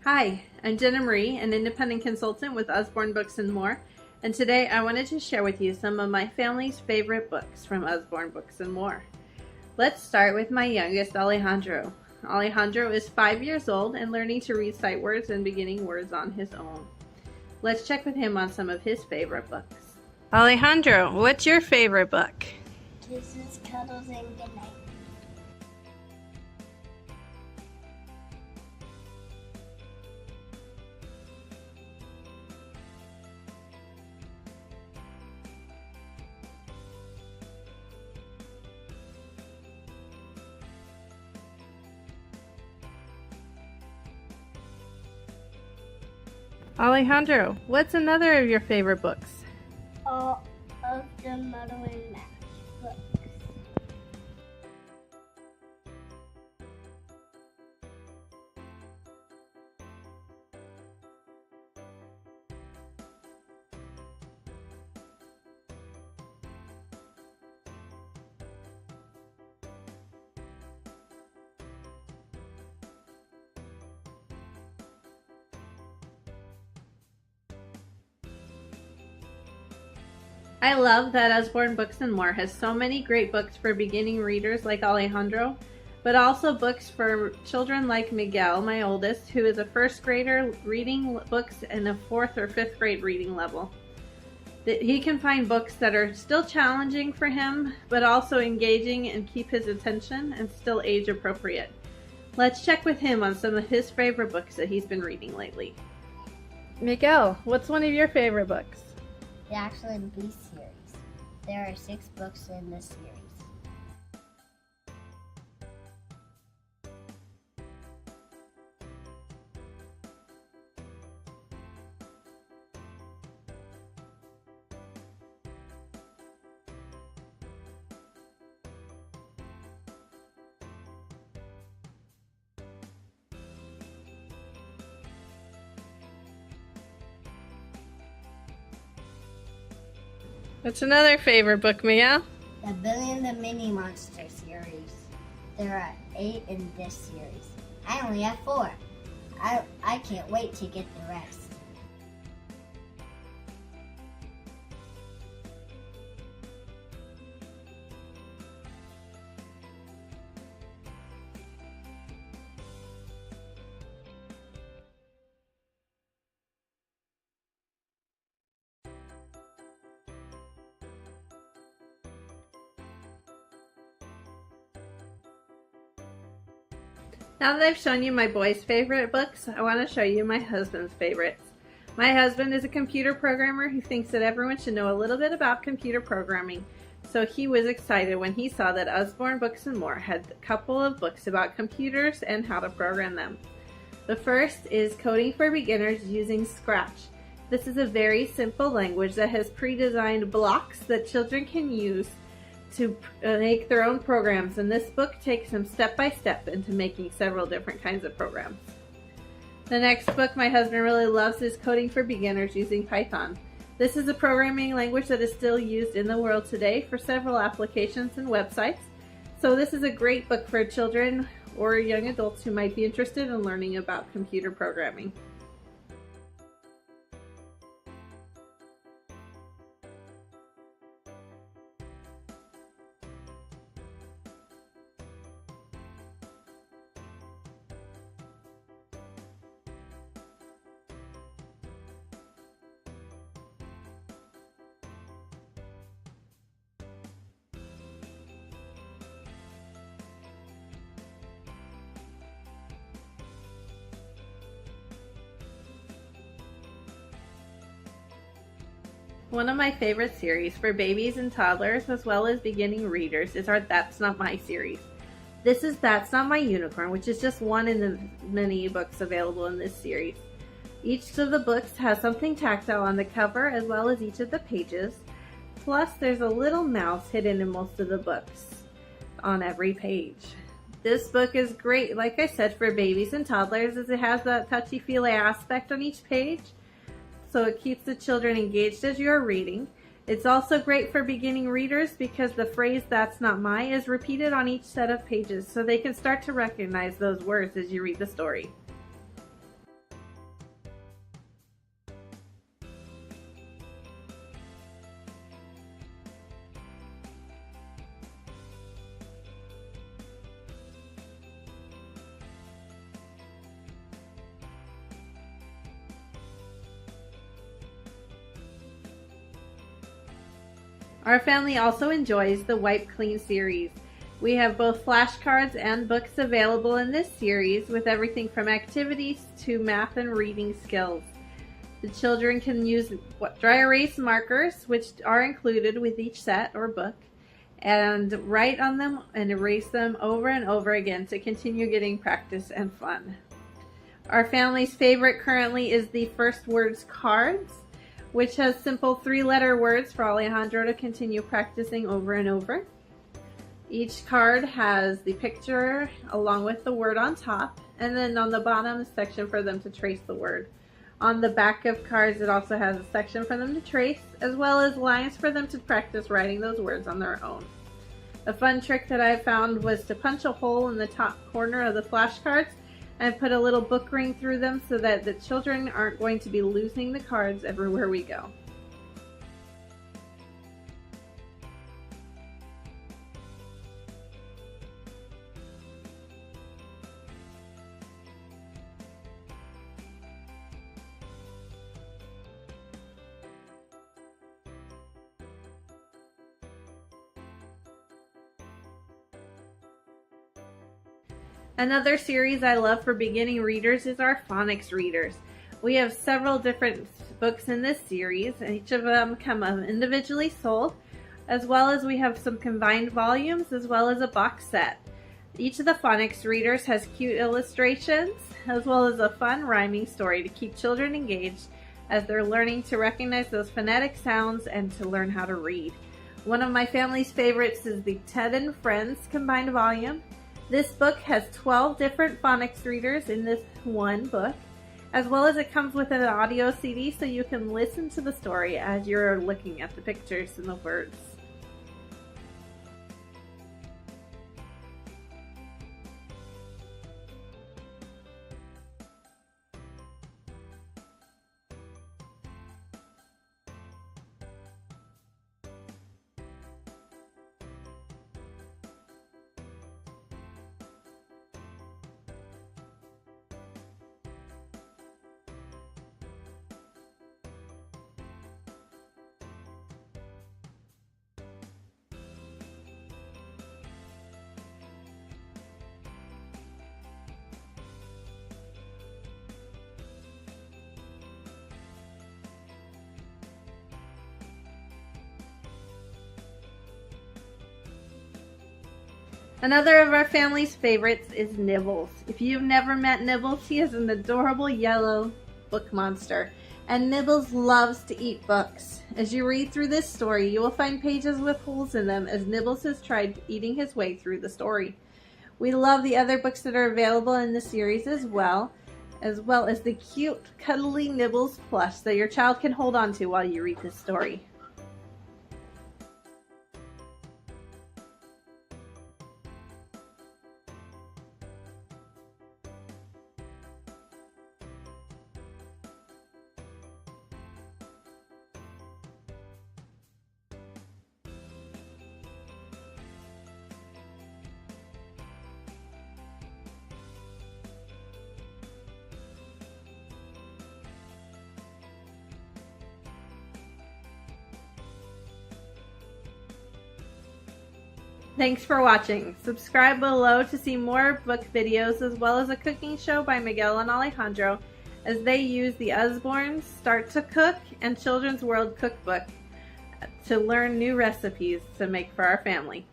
Hi, I'm Jenna Marie, an independent consultant with Usborne Books and More, and today I wanted to share with you some of my family's favorite books from Usborne Books and More. Let's start with my youngest, Alejandro. Alejandro is 5 years old and learning to read sight words and beginning words on his own. Let's check with him on some of his favorite books. Alejandro, what's your favorite book? Kisses, Cuddles, and Goodnight. Alejandro, what's another of your favorite books? All of the Muddle and Match books. I love that Usborne Books and More has so many great books for beginning readers like Alejandro, but also books for children like Miguel, my oldest, who is a first grader reading books in a 4th or 5th grade reading level. He can find books that are still challenging for him, but also engaging and keep his attention and still age appropriate. Let's check with him on some of his favorite books that he's been reading lately. Miguel, what's one of your favorite books? The Excellent Beast series. There are 6 books in this series. What's another favorite book, Miguel? The Billy and the Mini Monster series. There are 8 in this series. I only have 4. I can't wait to get the rest. Now that I've shown you my boys' favorite books, I want to show you my husband's favorites. My husband is a computer programmer who thinks that everyone should know a little bit about computer programming, so he was excited when he saw that Usborne Books and More had a couple of books about computers and how to program them. The first is Coding for Beginners Using Scratch. This is a very simple language that has pre-designed blocks that children can use to make their own programs, and this book takes them step by step into making several different kinds of programs. The next book my husband really loves is Coding for Beginners Using Python. This is a programming language that is still used in the world today for several applications and websites, so this is a great book for children or young adults who might be interested in learning about computer programming. One of my favorite series for babies and toddlers as well as beginning readers is our That's Not My series. This is That's Not My Unicorn, which is just one in the many books available in this series. Each of the books has something tactile on the cover as well as each of the pages. Plus there's a little mouse hidden in most of the books on every page. This book is great, like I said, for babies and toddlers as it has that touchy-feely aspect on each page. So it keeps the children engaged as you're reading. It's also great for beginning readers because the phrase "that's not my" is repeated on each set of pages so they can start to recognize those words as you read the story. Our family also enjoys the Wipe Clean series. We have both flashcards and books available in this series with everything from activities to math and reading skills. The children can use dry erase markers, which are included with each set or book, and write on them and erase them over and over again to continue getting practice and fun. Our family's favorite currently is the First Words cards, which has simple 3-letter words for Alejandro to continue practicing over and over. Each card has the picture along with the word on top, and then on the bottom a section for them to trace the word. On the back of cards it also has a section for them to trace, as well as lines for them to practice writing those words on their own. A fun trick that I found was to punch a hole in the top corner of the flashcards and put a little book ring through them so that the children aren't going to be losing the cards everywhere we go. Another series I love for beginning readers is our phonics readers. We have several different books in this series, and each of them come individually sold, as well as we have some combined volumes as well as a box set. Each of the phonics readers has cute illustrations as well as a fun rhyming story to keep children engaged as they're learning to recognize those phonetic sounds and to learn how to read. One of my family's favorites is the Ted and Friends combined volume. This book has 12 different phonics readers in this one book, as well as it comes with an audio CD so you can listen to the story as you're looking at the pictures and the words. Another of our family's favorites is Nibbles. If you've never met Nibbles, he is an adorable yellow book monster, and Nibbles loves to eat books. As you read through this story, you will find pages with holes in them as Nibbles has tried eating his way through the story. We love the other books that are available in the series as well as the cute, cuddly Nibbles plush that your child can hold on to while you read this story. Thanks for watching. Subscribe below to see more book videos as well as a cooking show by Miguel and Alejandro as they use the Usborne Start to Cook and Children's World Cookbook to learn new recipes to make for our family.